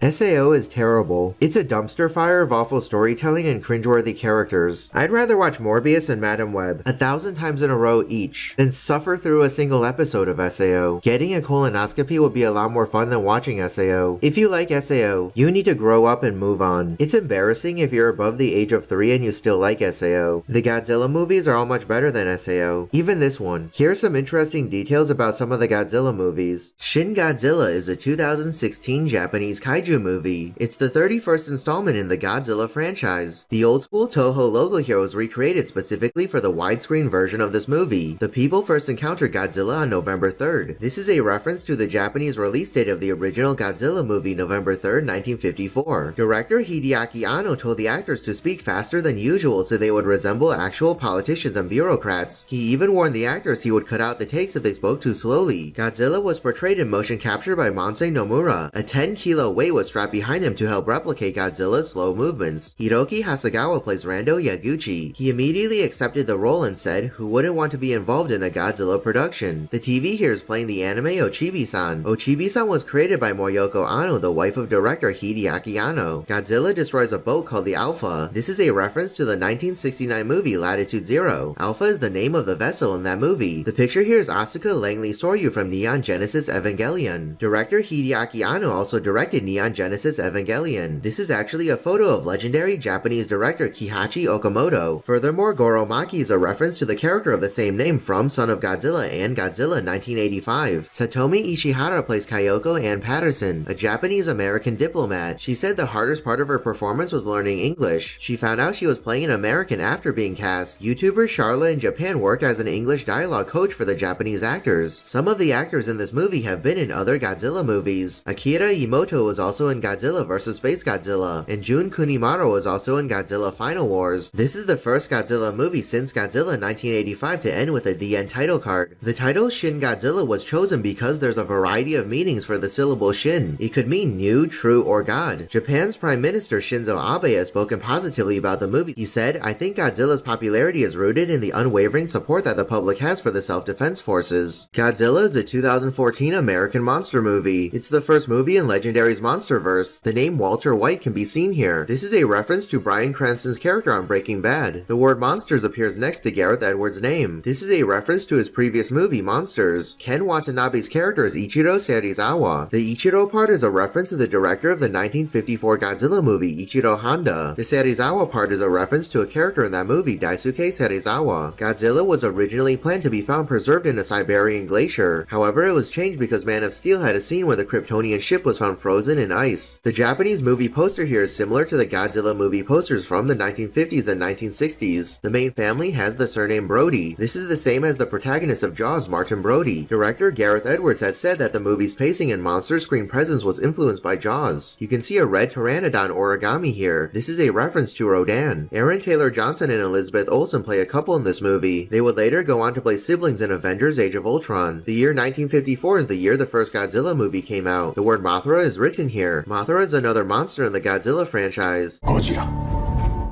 SAO is terrible. It's a dumpster fire of awful storytelling and cringeworthy characters. I'd rather watch Morbius and Madam Web 1,000 times in a row each than suffer through a single episode of SAO. Getting a colonoscopy would be a lot more fun than watching SAO. If you like SAO, you need to grow up and move on. It's embarrassing if you're above the age of 3 and you still like SAO. The Godzilla movies are all much better than SAO. Even this one. Here's some interesting details about some of the Godzilla movies. Shin Godzilla is a 2016 Japanese kaiju movie. It's the 31st installment in the Godzilla franchise. The old school Toho logo here was recreated specifically for the widescreen version of this movie. The people first encountered Godzilla on November 3rd. This is a reference to the Japanese release date of the original Godzilla movie, November 3rd, 1954. Director Hideaki Anno told the actors to speak faster than usual so they would resemble actual politicians and bureaucrats. He even warned the actors he would cut out the takes if they spoke too slowly. Godzilla was portrayed in motion capture by Monsei Nomura. A 10-kilo weight was strapped behind him to help replicate Godzilla's slow movements. Hiroki Hasegawa plays Rando Yaguchi. He immediately accepted the role and said, "Who wouldn't want to be involved in a Godzilla production?" The TV here is playing the anime Ochibi-san. Ochibi-san was created by Moriyoko Anno, the wife of director Hideaki Anno. Godzilla destroys a boat called the Alpha. This is a reference to the 1969 movie Latitude Zero. Alpha is the name of the vessel in that movie. The picture here is Asuka Langley Soryu from Neon Genesis Evangelion. Director Hideaki Anno also directed Neon Genesis Evangelion. This is actually a photo of legendary Japanese director Kihachi Okamoto. Furthermore, Goromaki is a reference to the character of the same name from Son of Godzilla and Godzilla 1985. Satomi Ishihara plays Kyoko Ann Patterson, a Japanese-American diplomat. She said the hardest part of her performance was learning English. She found out she was playing an American after being cast. YouTuber Charla in Japan worked as an English dialogue coach for the Japanese actors. Some of the actors in this movie have been in other Godzilla movies. Akira Imoto was also in Godzilla vs. Space Godzilla, and Jun Kunimaro was also in Godzilla Final Wars. This is the first Godzilla movie since Godzilla 1985 to end with a The End title card. The title Shin Godzilla was chosen because there's a variety of meanings for the syllable Shin. It could mean new, true, or God. Japan's Prime Minister Shinzo Abe has spoken positively about the movie. He said, "I think Godzilla's popularity is rooted in the unwavering support that the public has for the self-defense forces." Godzilla is a 2014 American monster movie. It's the first movie in Legendary's Monsterverse. The name Walter White can be seen here. This is a reference to Bryan Cranston's character on Breaking Bad. The word monsters appears next to Gareth Edwards' name. This is a reference to his previous movie, Monsters. Ken Watanabe's character is Ichiro Serizawa. The Ichiro part is a reference to the director of the 1954 Godzilla movie, Ichiro Honda. The Serizawa part is a reference to a character in that movie, Daisuke Serizawa. Godzilla was originally planned to be found preserved in a Siberian glacier. However, it was changed because Man of Steel had a scene where the Kryptonian ship was found frozen in ice. The Japanese movie poster here is similar to the Godzilla movie posters from the 1950s and 1960s. The main family has the surname Brody. This is the same as the protagonist of Jaws, Martin Brody. Director Gareth Edwards has said that the movie's pacing and monster screen presence was influenced by Jaws. You can see a red pteranodon origami here. This is a reference to Rodan. Aaron Taylor Johnson and Elizabeth Olsen play a couple in this movie. They would later go on to play siblings in Avengers Age of Ultron. The year 1954 is the year the first Godzilla movie came out. The word Mothra is written here. Mothra is another monster in the Godzilla franchise. Godzilla.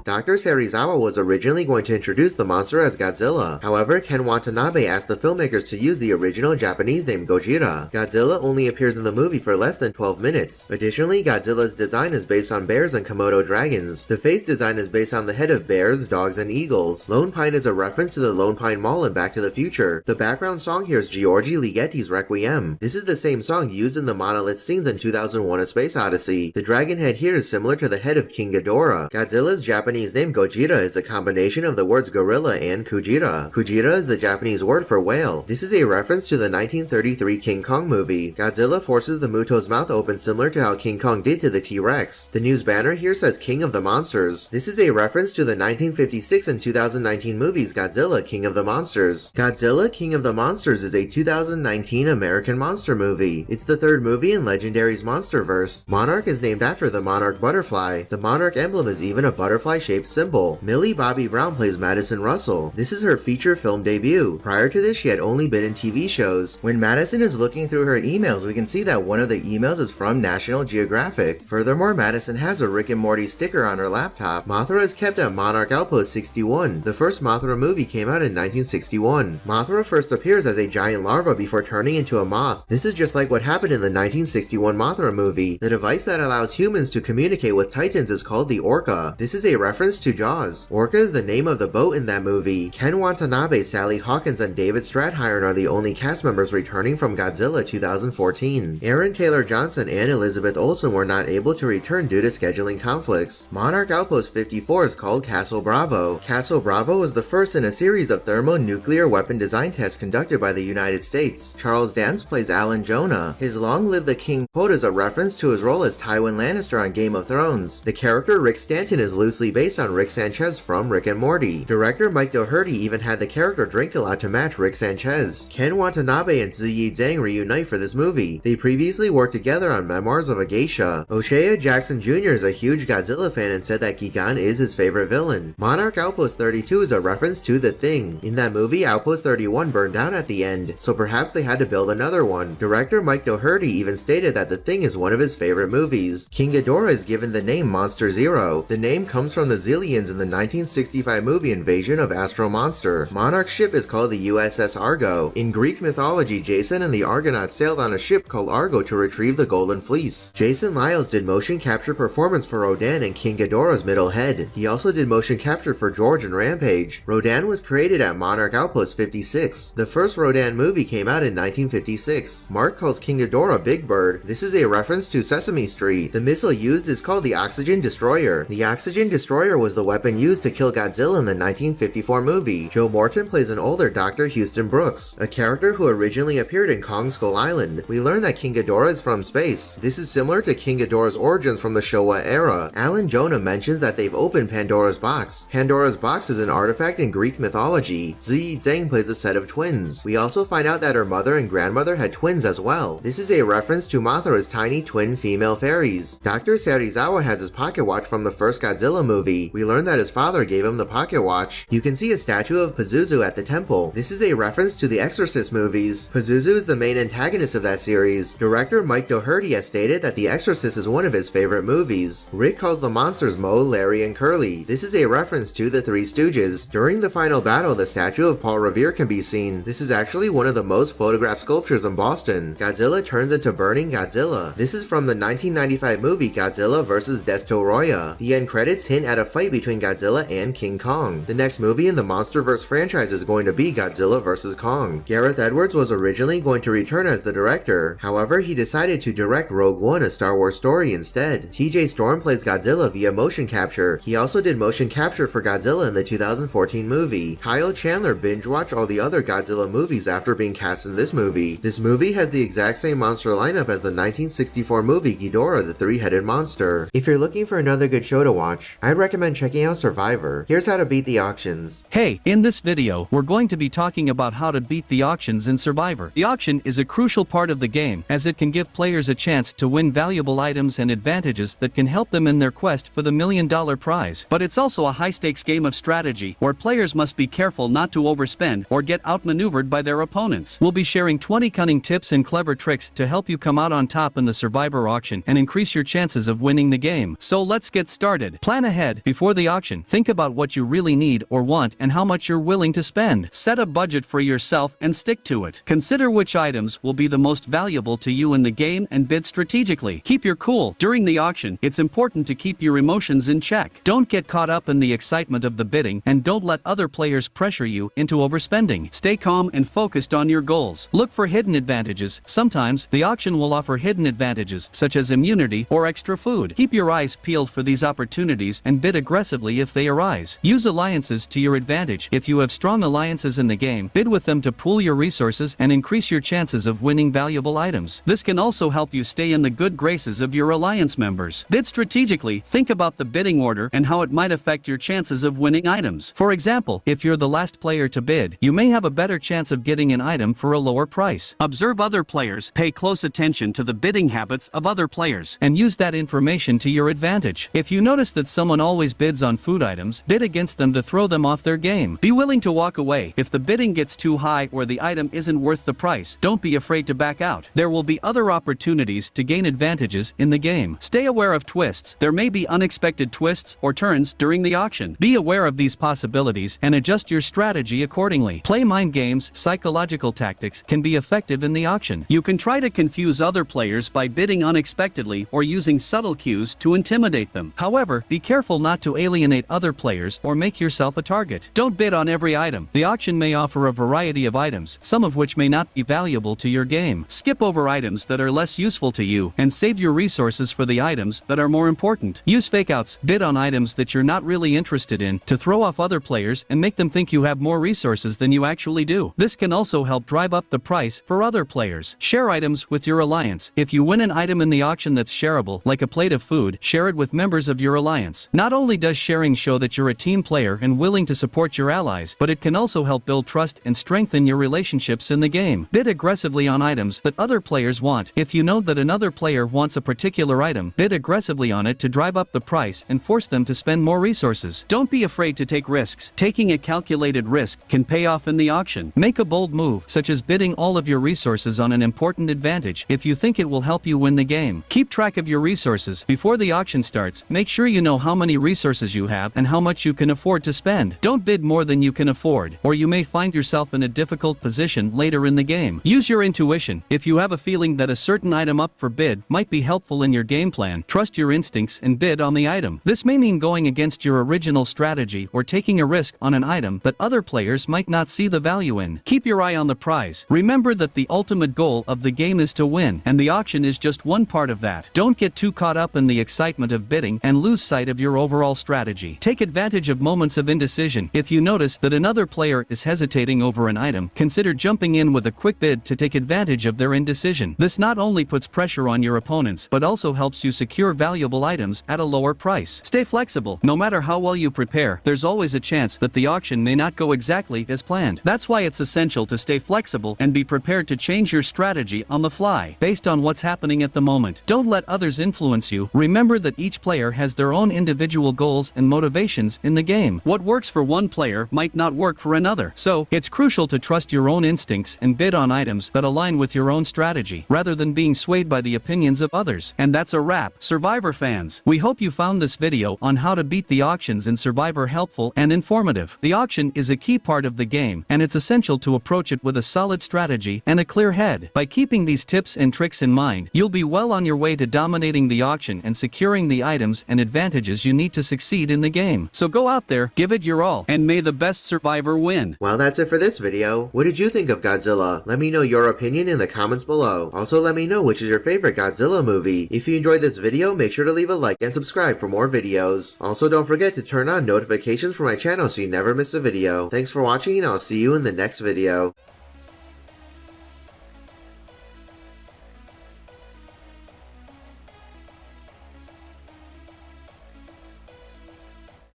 Dr. Serizawa was originally going to introduce the monster as Godzilla. However, Ken Watanabe asked the filmmakers to use the original Japanese name Gojira. Godzilla only appears in the movie for less than 12 minutes. Additionally, Godzilla's design is based on bears and Komodo dragons. The face design is based on the head of bears, dogs, and eagles. Lone Pine is a reference to the Lone Pine Mall in Back to the Future. The background song here is Giorgi Ligeti's Requiem. This is the same song used in the monolith scenes in 2001: A Space Odyssey. The dragon head here is similar to the head of King Ghidorah. Godzilla's Japanese name Gojira is a combination of the words gorilla and Kujira. Kujira is the Japanese word for whale. This is a reference to the 1933 King Kong movie. Godzilla forces the Muto's mouth open similar to how King Kong did to the T-Rex. The news banner here says King of the Monsters. This is a reference to the 1956 and 2019 movies Godzilla, King of the Monsters. Godzilla, King of the Monsters is a 2019 American monster movie. It's the third movie in Legendary's Monsterverse. Monarch is named after the monarch butterfly. The monarch emblem is even a butterfly butterfly-shaped symbol. Millie Bobby Brown plays Madison Russell. This is her feature film debut. Prior to this, she had only been in TV shows. When Madison is looking through her emails, we can see that one of the emails is from National Geographic. Furthermore, Madison has a Rick and Morty sticker on her laptop. Mothra is kept at Monarch Outpost 61. The first Mothra movie came out in 1961. Mothra first appears as a giant larva before turning into a moth. This is just like what happened in the 1961 Mothra movie. The device that allows humans to communicate with Titans is called the Orca. This is a reference to Jaws. Orca is the name of the boat in that movie. Ken Watanabe, Sally Hawkins, and David Strathairn are the only cast members returning from Godzilla 2014. Aaron Taylor Johnson and Elizabeth Olsen were not able to return due to scheduling conflicts. Monarch Outpost 54 is called Castle Bravo. Castle Bravo was the first in a series of thermonuclear weapon design tests conducted by the United States. Charles Dance plays Alan Jonah. His Long Live the King quote is a reference to his role as Tywin Lannister on Game of Thrones. The character Rick Stanton is loosely based on Rick Sanchez from Rick and Morty. Director Mike Doherty even had the character drink a lot to match Rick Sanchez. Ken Watanabe and Ziyi Zhang reunite for this movie. They previously worked together on Memoirs of a Geisha. O'Shea Jackson Jr. is a huge Godzilla fan and said that Gigan is his favorite villain. Monarch Outpost 32 is a reference to The Thing. In that movie, Outpost 31 burned down at the end, so perhaps they had to build another one. Director Mike Doherty even stated that The Thing is one of his favorite movies. King Ghidorah is given the name Monster Zero. The name comes from the Zillions in the 1965 movie Invasion of Astro Monster. Monarch's ship is called the USS Argo. In Greek mythology, Jason and the Argonauts sailed on a ship called Argo to retrieve the Golden Fleece. Jason Lyles did motion capture performance for Rodan and King Ghidorah's middle head. He also did motion capture for George and Rampage. Rodan was created at Monarch Outpost 56. The first Rodan movie came out in 1956. Mark calls King Ghidorah Big Bird. This is a reference to Sesame Street. The missile used is called the Oxygen Destroyer. The Oxygen Destroyer was the weapon used to kill Godzilla in the 1954 movie. Joe Morton plays an older Dr. Houston Brooks, a character who originally appeared in Kong Skull Island. We learn that King Ghidorah is from space. This is similar to King Ghidorah's origins from the Showa era. Alan Jonah mentions that they've opened Pandora's box. Pandora's box is an artifact in Greek mythology. Ziyi Zhang plays a set of twins. We also find out that her mother and grandmother had twins as well. This is a reference to Mothra's tiny twin female fairies. Dr. Serizawa has his pocket watch from the first Godzilla movie. We learn that his father gave him the pocket watch. You can see a statue of Pazuzu at the temple. This is a reference to the Exorcist movies. Pazuzu is the main antagonist of that series. Director Mike Doherty has stated that The Exorcist is one of his favorite movies. Rick calls the monsters Moe, Larry, and Curly. This is a reference to the Three Stooges. During the final battle, the statue of Paul Revere can be seen. This is actually one of the most photographed sculptures in Boston. Godzilla turns into Burning Godzilla. This is from the 1995 movie Godzilla vs. Destoroyah. The end credits hint at a fight between Godzilla and King Kong. The next movie in the MonsterVerse franchise is going to be Godzilla vs. Kong. Gareth Edwards was originally going to return as the director. However, he decided to direct Rogue One, a Star Wars story instead. TJ Storm plays Godzilla via motion capture. He also did motion capture for Godzilla in the 2014 movie. Kyle Chandler binge-watched all the other Godzilla movies after being cast in this movie. This movie has the exact same monster lineup as the 1964 movie Ghidorah, the Three-Headed Monster. If you're looking for another good show to watch, I'd recommend checking out Survivor. Here's how to beat the auctions. Hey, in this video, we're going to be talking about how to beat the auctions in Survivor. The auction is a crucial part of the game, as it can give players a chance to win valuable items and advantages that can help them in their quest for the $1 million prize. But it's also a high-stakes game of strategy, where players must be careful not to overspend or get outmaneuvered by their opponents. We'll be sharing 20 cunning tips and clever tricks to help you come out on top in the Survivor auction and increase your chances of winning the game. So let's get started. Plan ahead before the auction. Think about what you really need or want and how much you're willing to spend. Set a budget for yourself and stick to it. Consider which items will be the most valuable to you in the game and bid strategically. Keep your cool. During the auction, it's important to keep your emotions in check. Don't get caught up in the excitement of the bidding and don't let other players pressure you into overspending. Stay calm and focused on your goals. Look for hidden advantages. Sometimes, the auction will offer hidden advantages, such as immunity or extra food. Keep your eyes peeled for these opportunities and bid aggressively if they arise. Use alliances to your advantage. If you have strong alliances in the game, bid with them to pool your resources and increase your chances of winning valuable items. This can also help you stay in the good graces of your alliance members. Bid strategically. Think about the bidding order and how it might affect your chances of winning items. For example, if you're the last player to bid, you may have a better chance of getting an item for a lower price. Observe other players, pay close attention to the bidding habits of other players, and use that information to your advantage. If you notice that someone always bids on food items, bid against them to throw them off their game. Be willing to walk away if the bidding gets too high or the item isn't worth the price. Don't be afraid to back out. There will be other opportunities to gain advantages in the game. Stay aware of twists. There may be unexpected twists or turns during the auction. Be aware of these possibilities and adjust your strategy accordingly. Play mind games. Psychological tactics can be effective in the auction. You can try to confuse other players by bidding unexpectedly or using subtle cues to intimidate them. However, be careful not to alienate other players or make yourself a target. Don't bid on every item. The auction may offer a variety of items, some of which may not be valuable to your game. Skip over items that are less useful to you and save your resources for the items that are more important. Use fakeouts. Bid on items that you're not really interested in to throw off other players and make them think you have more resources than you actually do. This can also help drive up the price for other players. Share items with your alliance. If you win an item in the auction that's shareable, like a plate of food, share it with members of your alliance. Not only does sharing show that you're a team player and willing to support your allies, but it can also help build trust and strengthen your relationships in the game. Bid aggressively on items that other players want. If you know that another player wants a particular item, bid aggressively on it to drive up the price and force them to spend more resources. Don't be afraid to take risks. Taking a calculated risk can pay off in the auction. Make a bold move, such as bidding all of your resources on an important advantage if you think it will help you win the game. Keep track of your resources. Before the auction starts, make sure you know how many resources you have and how much you can afford to spend. Don't bid more than you can afford, or you may find yourself in a difficult position later in the game. Use your intuition. If you have a feeling that a certain item up for bid might be helpful in your game plan, trust your instincts and bid on the item. This may mean going against your original strategy or taking a risk on an item that other players might not see the value in. Keep your eye on the prize. Remember that the ultimate goal of the game is to win, and the auction is just one part of that. Don't get too caught up in the excitement of bidding and lose sight of your overall strategy. Take advantage of moments of indecision. If you notice that another player is hesitating over an item, consider jumping in with a quick bid to take advantage of their indecision. This not only puts pressure on your opponents, but also helps you secure valuable items at a lower price. Stay flexible. No matter how well you prepare, there's always a chance that the auction may not go exactly as planned. That's why it's essential to stay flexible and be prepared to change your strategy on the fly, based on what's happening at the moment. Don't let others influence you. Remember that each player has their own individual goals and motivations in the game. What works for one player might not work for another. So, it's crucial to trust your own instincts and bid on items that align with your own strategy, rather than being swayed by the opinions of others. And that's a wrap, Survivor fans. We hope you found this video on how to beat the auctions in Survivor helpful and informative. The auction is a key part of the game, and it's essential to approach it with a solid strategy and a clear head. By keeping these tips and tricks in mind, you'll be well on your way to dominating the auction and securing the items and advantages you need to succeed in the game. So go out there, give it your all, and may the best survivor win. Well, that's it for this video. What did you think of Godzilla? Let me know your opinion in the comments below. Also, let me know which is your favorite Godzilla movie. If you enjoyed this video, make sure to leave a like and subscribe for more videos. Also, don't forget to turn on notifications for my channel so you never miss a video. Thanks for watching, and I'll see you in the next video.